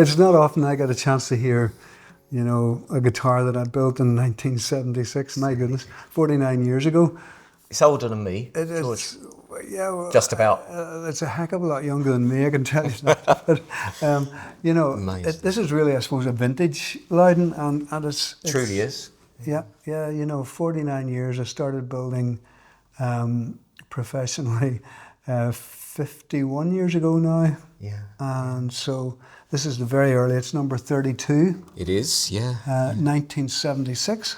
it's not often I get a chance to hear, you know, a guitar that I built in 1976. My goodness, 49 years ago. It's older than me, It's yeah, well, just about. It's a heck of a lot younger than me, I can tell you that. But you know, this is really, I suppose, a vintage Lowden, and it's Truly is. Yeah, yeah. You know, 49 years. I started building professionally 51 years ago now. Yeah. And so this is the very early. It's number 32. It is, yeah. 1976.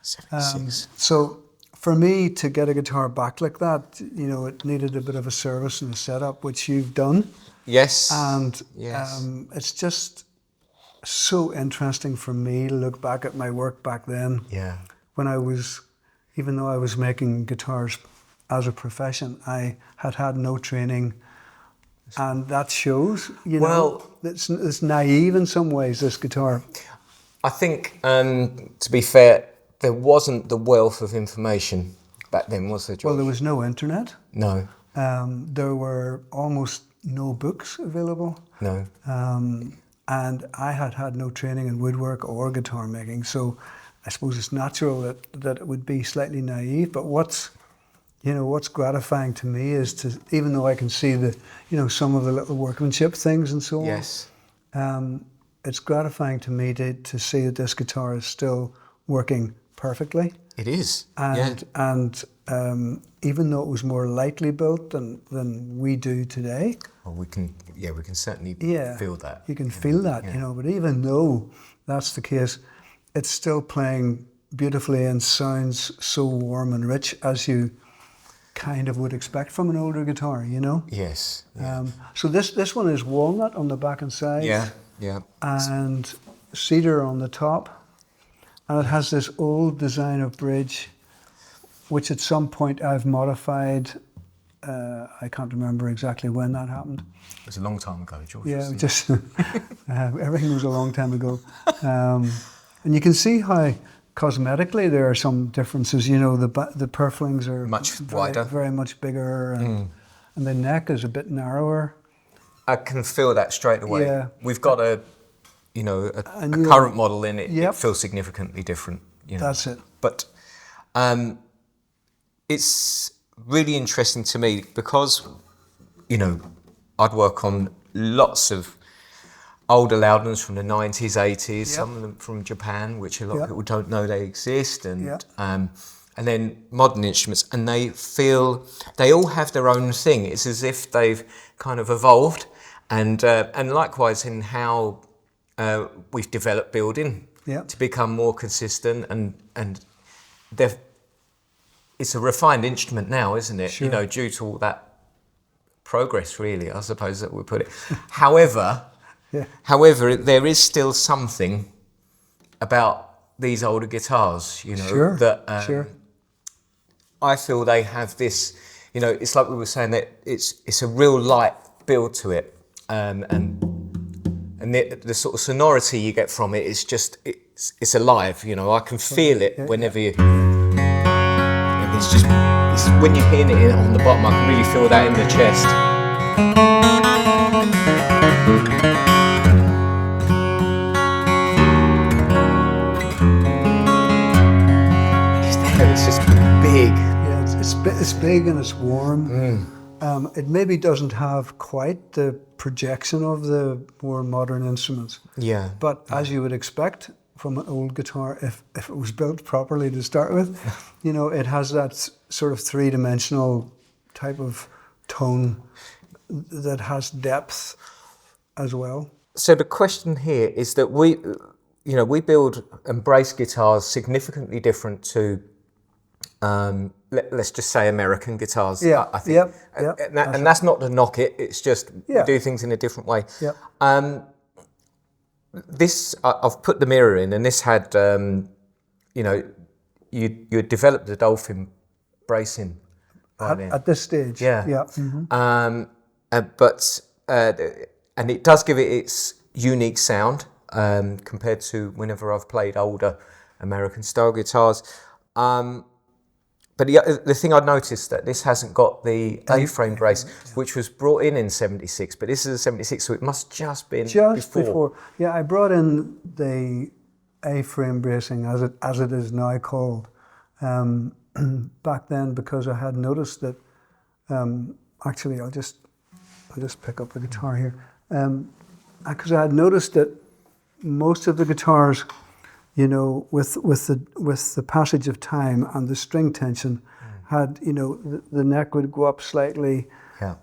76. So for me to get a guitar back like that, you know, it needed a bit of a service and a setup, which you've done. Yes. And yes. It's just so interesting for me to look back at my work back then. Yeah. When I was, even though I was making guitars as a profession, I had no training. And that shows, you know, it's naive in some ways, this guitar. I think, to be fair, there wasn't the wealth of information back then, was there, George? Well, there was no internet. No. There were almost no books available. No. And I had no training in woodwork or guitar making, so I suppose it's natural that it would be slightly naive. But what's gratifying to me is to, even though I can see some of the little workmanship things and so on. Yes. It's gratifying to me to see that this guitar is still working perfectly. It is. And even though it was more lightly built than we do today. Well, we can certainly feel that. You can feel that, you know. But even though that's the case, it's still playing beautifully and sounds so warm and rich as you kind of would expect from an older guitar, you know. Yes. So this one is walnut on the back and sides. Yeah. And cedar on the top. And it has this old design of bridge, which at some point I've modified. I can't remember exactly when that happened. It was a long time ago, George. Yeah, just everything was a long time ago. And you can see how cosmetically there are some differences. You know, the purflings are much wider, very much bigger, and the neck is a bit narrower. I can feel that straight away. Yeah. We've got a current model in it. Yep. It feels significantly different. You know. That's it. But it's really interesting to me because, you know, I'd work on lots of older Loudens from the 90s, 80s, some of them from Japan, which a lot of people don't know they exist, and then modern instruments, and they all have their own thing. It's as if they've kind of evolved, and likewise in how we've developed building to become more consistent, and it's a refined instrument now, isn't it? Sure. You know, due to all that progress, really, I suppose that we put it. However, there is still something about these older guitars, you know, that I feel they have this, you know, it's like we were saying that it's a real light build to it, and the sort of sonority you get from it is just it's alive, you know. I can feel it whenever you. It's when you're hitting it on the bottom, I can really feel that in the chest. It's just big. Yeah, it's big and it's warm. It maybe doesn't have quite the projection of the more modern instruments. Yeah. But as you would expect from an old guitar, if it was built properly to start with, you know, it has that sort of three-dimensional type of tone that has depth as well. So the question here is that we build and brace guitars significantly different to, let's just say, American guitars. I think. And that's not to knock it. It's just we do things in a different way. This I've put the mirror in, and this had, you developed the dolphin bracing at this stage. And it does give it its unique sound compared to whenever I've played older American style guitars. but the thing I noticed that this hasn't got the A-frame brace, which was brought in 76, but this is a 76, so it must just been before. Yeah, I brought in the A-frame bracing, as it is now called, back then, because I had noticed that. Actually, I'll just pick up the guitar here, because I had noticed that most of the guitars, you know, with the passage of time and the string tension, had, you know, the neck would go up slightly. Yeah.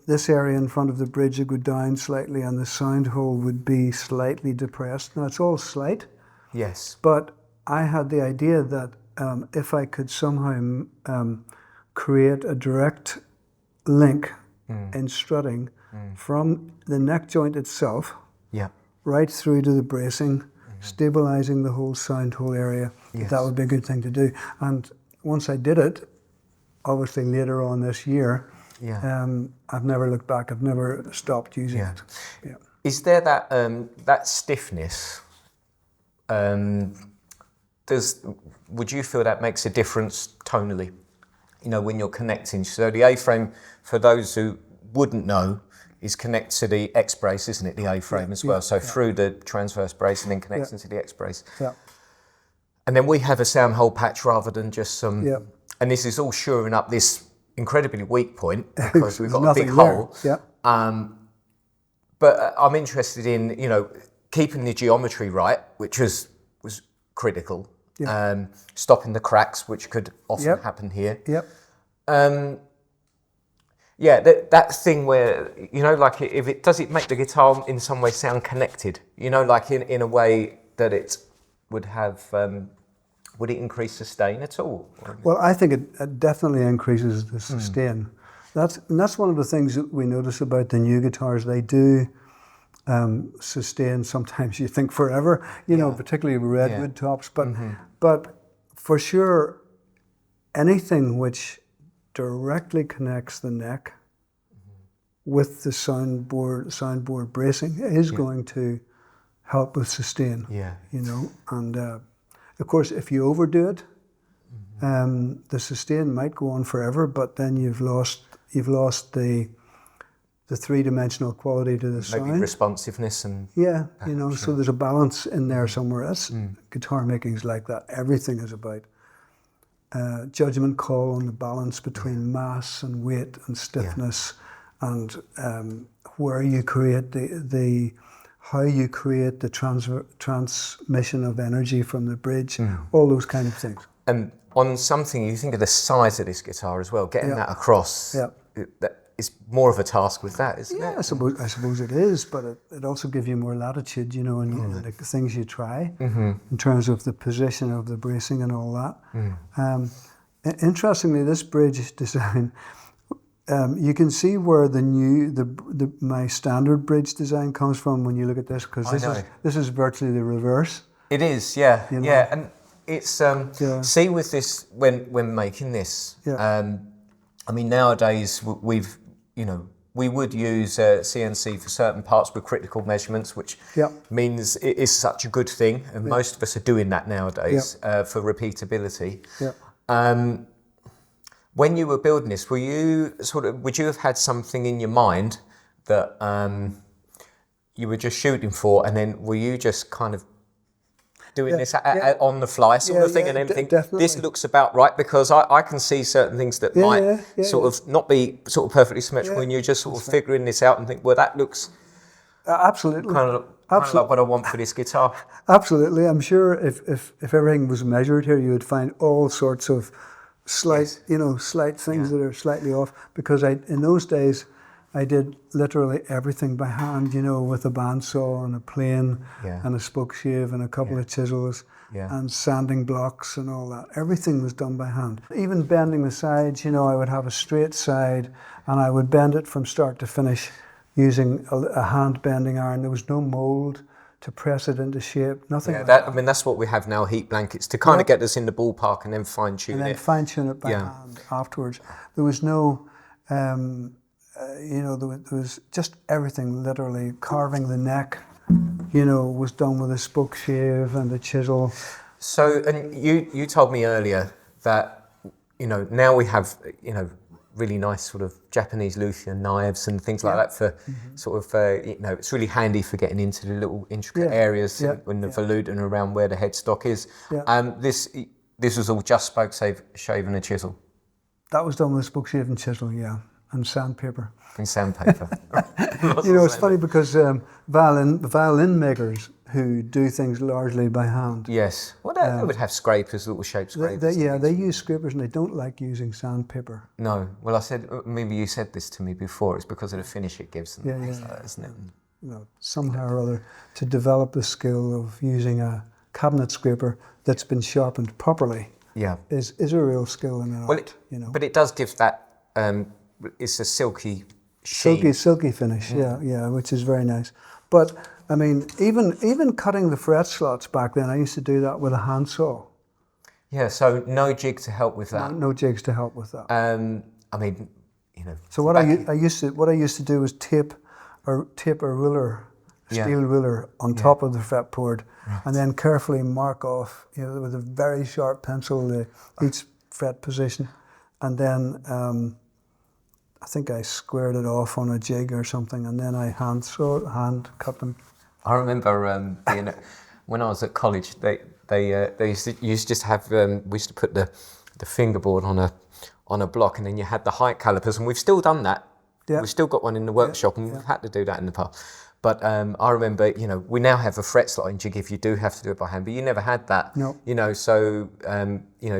This area in front of the bridge would go down slightly, and the sound hole would be slightly depressed. Now it's all slight. Yes. But I had the idea that if I could somehow create a direct link in strutting from the neck joint itself, yeah, right through to the bracing, stabilizing the whole sound hole area, that would be a good thing to do. And once I did it, obviously later on this year, I've never looked back. I've never stopped using it. Yeah. Is there that stiffness? Would you feel that makes a difference tonally? You know, when you're connecting. So the A-frame, for those who wouldn't know, is connected to the X brace, isn't it? The A-frame as well. So through the transverse brace and then connects into the X brace. Yeah. And then we have a sound hole patch rather than just some. Yeah. And this is all shoring up this incredibly weak point because we've got a big there. hole. Yeah. But I'm interested in, you know, keeping the geometry right, which was critical. Yeah. Stopping the cracks, which could often happen here. Yep. That thing where, you know, like does it make the guitar in some way sound connected? You know, like in a way that it would have, would it increase sustain at all? Well, I think it definitely increases the sustain. That's one of the things that we notice about the new guitars. They do sustain. Sometimes you think forever, you know, particularly redwood tops. But for sure, anything which directly connects the neck with the soundboard bracing is going to help with sustain. Yeah. You know, and of course, if you overdo it, the sustain might go on forever, but then you've lost the three-dimensional quality to the sound. Maybe responsiveness and... Yeah, you know, so there's a balance in there somewhere. Guitar making is like that. Everything is about judgment call on the balance between mass and weight and stiffness, and where you create how you create the transmission of energy from the bridge, all those kind of things. And on something, you think of the size of this guitar as well, getting that across. Yeah. It's more of a task with that, isn't it? I suppose it is, but it also gives you more latitude, you know, in the things you try, in terms of the position of the bracing and all that. Interestingly, this bridge design, you can see where my standard bridge design comes from when you look at this, because this is virtually the reverse. It is, yeah, you know? And it's see with this when making this. I mean, nowadays we would use CNC for certain parts with critical measurements, which means it is such a good thing, and most of us are doing that nowadays for repeatability. When you were building this, would you have had something in your mind that you were just shooting for, and then were you just kind of doing this on the fly sort of thing, and then think, this looks about right? Because I can see certain things that might sort of not be sort of perfectly symmetrical, and you're just sort of figuring this out and think, well, that looks absolutely kind of like what I want for this guitar. Absolutely. I'm sure if everything was measured here, you would find all sorts of slight things that are slightly off, because in those days I did literally everything by hand, you know, with a bandsaw and a plane and a spoke shave and a couple of chisels and sanding blocks and all that. Everything was done by hand. Even bending the sides, you know, I would have a straight side and I would bend it from start to finish using a hand bending iron. There was no mold to press it into shape, nothing like that. I mean, that's what we have now, heat blankets, to kind of get us in the ballpark and then fine-tune it. And then fine-tune it by hand afterwards. There was no... you know, there was just everything, literally carving the neck, you know, was done with a spoke shave and a chisel. So, and you told me earlier that now we have, really nice sort of Japanese luthier knives and things like that for sort of, it's really handy for getting into the little intricate areas when the velutin around where the headstock is. Yeah. This was all just spoke shave and a chisel. That was done with a spoke shave and chisel, yeah, and sandpaper. And sandpaper. It's funny because violin makers who do things largely by hand. Yes. Well, they would have scrapers, little shape scrapers. They use scrapers and they don't like using sandpaper. No. Well, I said, maybe you said this to me before, it's because of the finish it gives them. Like that, isn't it? Somehow or other, to develop the skill of using a cabinet scraper that's been sharpened properly is a real skill in an art. But it does give that, it's a silky sheen. Silky finish, which is very nice. But I mean, even cutting the fret slots back then, I used to do that with a handsaw. Yeah, so no jig to help with that. No jigs to help with that. I mean, So what I used to do was tape a ruler, steel ruler, on top of the fretboard, and then carefully mark off, with a very sharp pencil each fret position, and then I think I squared it off on a jig or something, and then I hand cut them. I remember when I was at college, they used to just have we used to put the fingerboard on a block, and then you had the height calipers, and we've still done that. Yeah. We've still got one in the workshop, and we've had to do that in the past. But I remember, we now have a fret slotting jig if you do have to do it by hand, but you never had that. No. So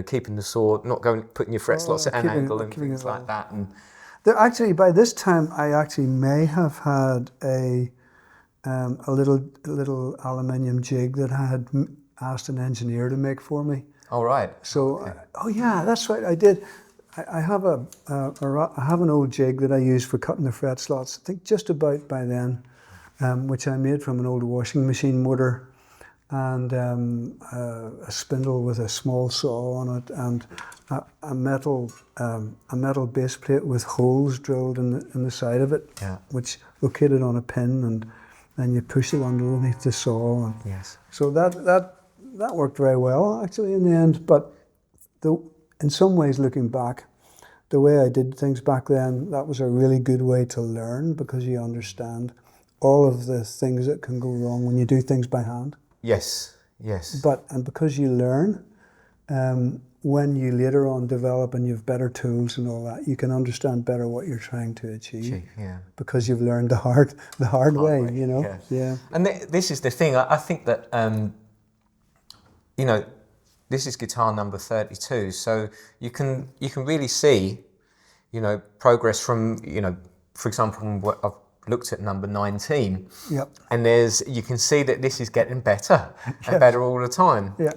keeping the saw, not putting your fret slots at an angle and things like that. And actually, by this time, I actually may have had a little aluminium jig that I had asked an engineer to make for me. Oh, right. So, that's right. I did. I have an old jig that I use for cutting the fret slots. I think just about by then, which I made from an old washing machine motor, and a spindle with a small saw on it, and a metal base plate with holes drilled in the side of it, which located on a pin, and then you push it underneath the saw. And so that worked very well actually in the end. But in some ways, looking back, the way I did things back then, that was a really good way to learn, because you understand all of the things that can go wrong when you do things by hand. Yes. And because you learn, when you later on develop and you have better tools and all that, you can understand better what you're trying to achieve. Because you've learned the hard way, Yeah. And this is the thing. I think that this is guitar number 32, so you can really see, progress from, for example, what I've looked at number 19. Yep. And you can see that this is getting better and better all the time. Yeah.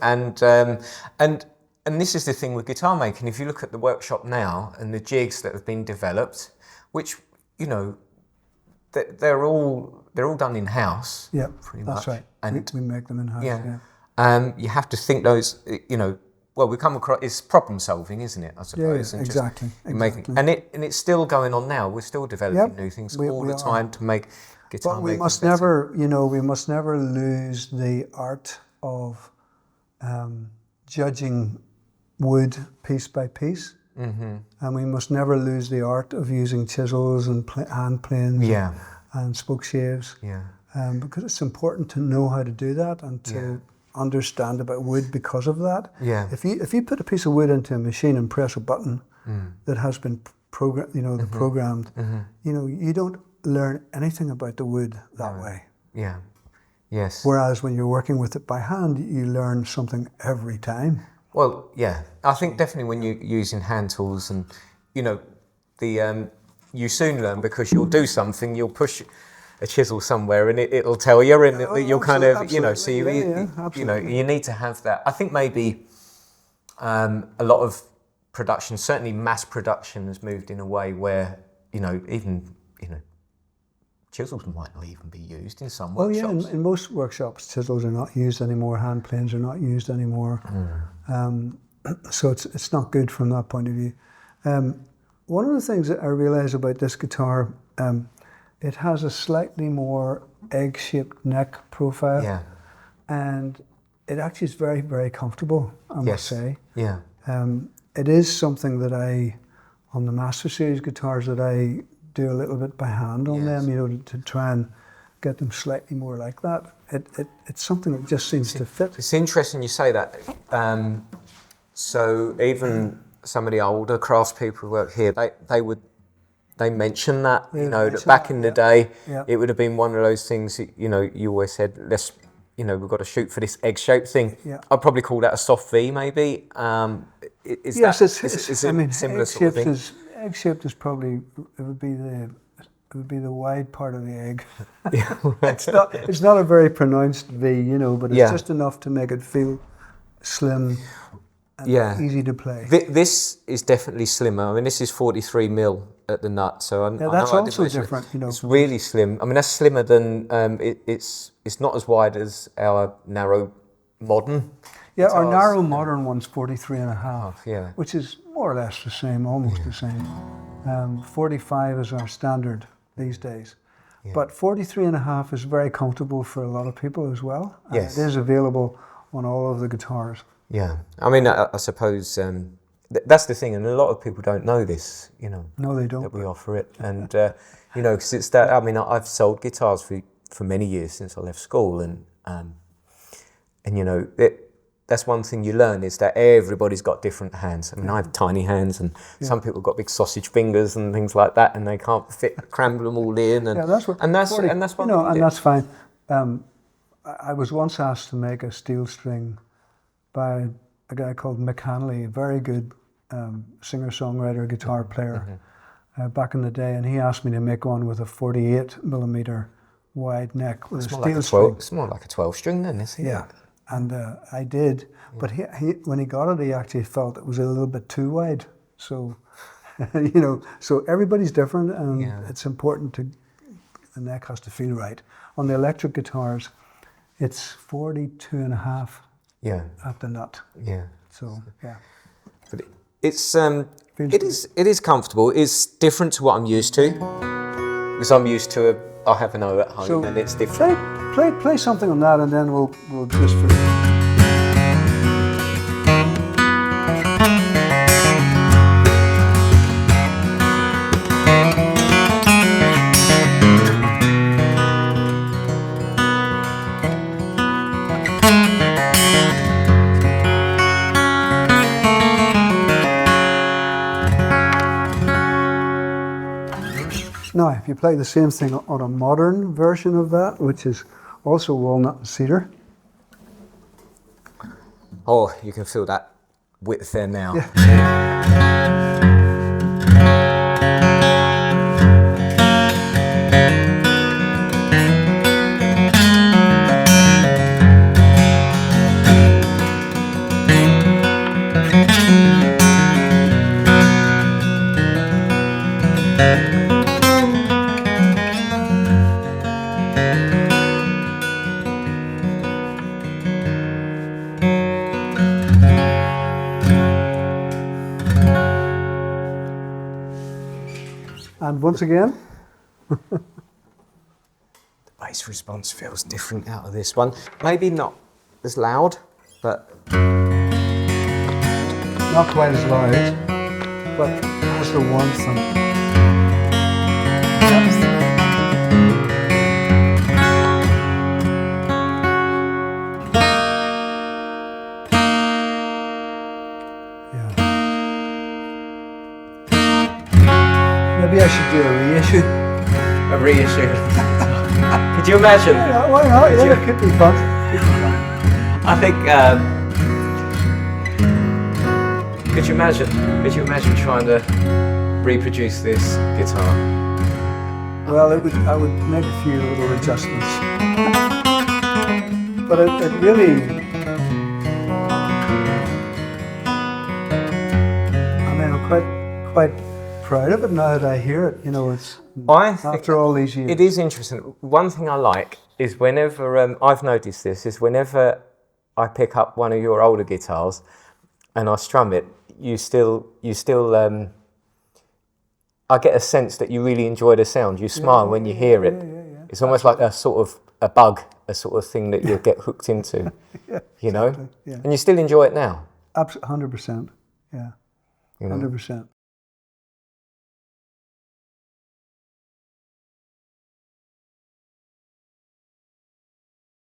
And this is the thing with guitar making. If you look at the workshop now and the jigs that have been developed, which they're all done in house. Yeah, pretty that's much. right. And we make them in house. Yeah. You have to think those, we come across, it's problem solving, isn't it, I suppose? Yeah, and exactly. And it's still going on now. We're still developing new things all the time to make guitar making. But we must never, we must never lose the art of judging wood piece by piece. Mm-hmm. And we must never lose the art of using chisels and hand planes and spoke shaves. Yeah. Because it's important to know how to do that and to understand about wood because of that. Yeah. If you put a piece of wood into a machine and press a button that has been programmed, you don't learn anything about the wood that way. Yeah. Yes. Whereas when you're working with it by hand, you learn something every time. Well, yeah. I think definitely when you're using hand tools and, you soon learn, because you'll do something, you'll push a chisel somewhere and it'll tell you, and you'll kind of, so you need to have that. I think maybe a lot of production, certainly mass production, has moved in a way where, even chisels might not even be used in some workshops. Oh yeah, in most workshops, chisels are not used anymore, hand planes are not used anymore. So it's not good from that point of view. One of the things that I realised about this guitar, it has a slightly more egg-shaped neck profile. Yeah. And it actually is very, very comfortable, I must say. Yeah. it is something that on the Master Series guitars, that I do a little bit by hand on them, you know, to try and get them slightly more like that. It's something that just seems to fit. It's interesting you say that. So even some of the older craftspeople who work here, they mention that, you know, that back in the day, it would have been one of those things, you know, you always said, we've got to shoot for this egg-shaped thing. Yeah. I'd probably call that a soft V, maybe. Is yes, it I mean, similar sort of thing? Egg-shaped is probably, it would be the wide part of the egg. Yeah, right. It's not a very pronounced V, you know, but it's just enough to make it feel slim and easy to play. This is definitely slimmer. I mean, this is 43 mil at the nut, so that's also different. You know, it's really slim. I mean, that's slimmer than it's not as wide as our narrow modern. Yeah, our narrow modern one's 43.5. Yeah, which is more or less the same, almost the same. 45 is our standard these days. Yeah. But 43.5 is very comfortable for a lot of people as well. Yes. It is available on all of the guitars. Yeah. I mean, I suppose that's the thing, and a lot of people don't know this, you know. No, they don't. That we offer it. And, you know, because it's that, I mean, I've sold guitars for many years since I left school, and you know, that's one thing you learn, is that everybody's got different hands. I mean, I have tiny hands, and some people have got big sausage fingers and things like that, and they can't cram them all in. And that's what. And that's 40, and that's what, you know, and that's fine. I was once asked to make a steel string by a guy called Mick Hanley, a very good singer-songwriter, guitar player, back in the day, and he asked me to make one with a 48mm wide neck with a steel string. It's more like a 12 string then, isn't it? Yeah. And I did, but he when he got it, he actually felt it was a little bit too wide. So, you know, so everybody's different, and it's important the neck has to feel right. On the electric guitars, it's 42.5 at the nut. Yeah. So, yeah. But it is comfortable. It's different to what I'm used to, because I'm used to I have an O at home, and it's different. Play something on that, and then we'll just. Now, if you play the same thing on a modern version of that, which is also walnut and cedar. Oh, you can feel that width there now. And once again, the bass response feels different out of this one. Maybe not as loud, but not quite as loud, but has the warmth and depth. Maybe I should do a reissue. A reissue. Could you imagine? Yeah, why not? Yeah, it could be fun. I think. Could you imagine? Could you imagine trying to reproduce this guitar? Well, I would make a few little adjustments, but it really. I mean, I'm quite proud of it now that I hear it. You know, it's after all these years. It is interesting. One thing I like is whenever I've noticed this is whenever I pick up one of your older guitars and I strum it, you still I get a sense that you really enjoy the sound. You smile when you hear it. It's almost like a sort of a bug, a sort of thing that you get hooked into. You know, and you still enjoy it now. 100%. Yeah. You know? 100%.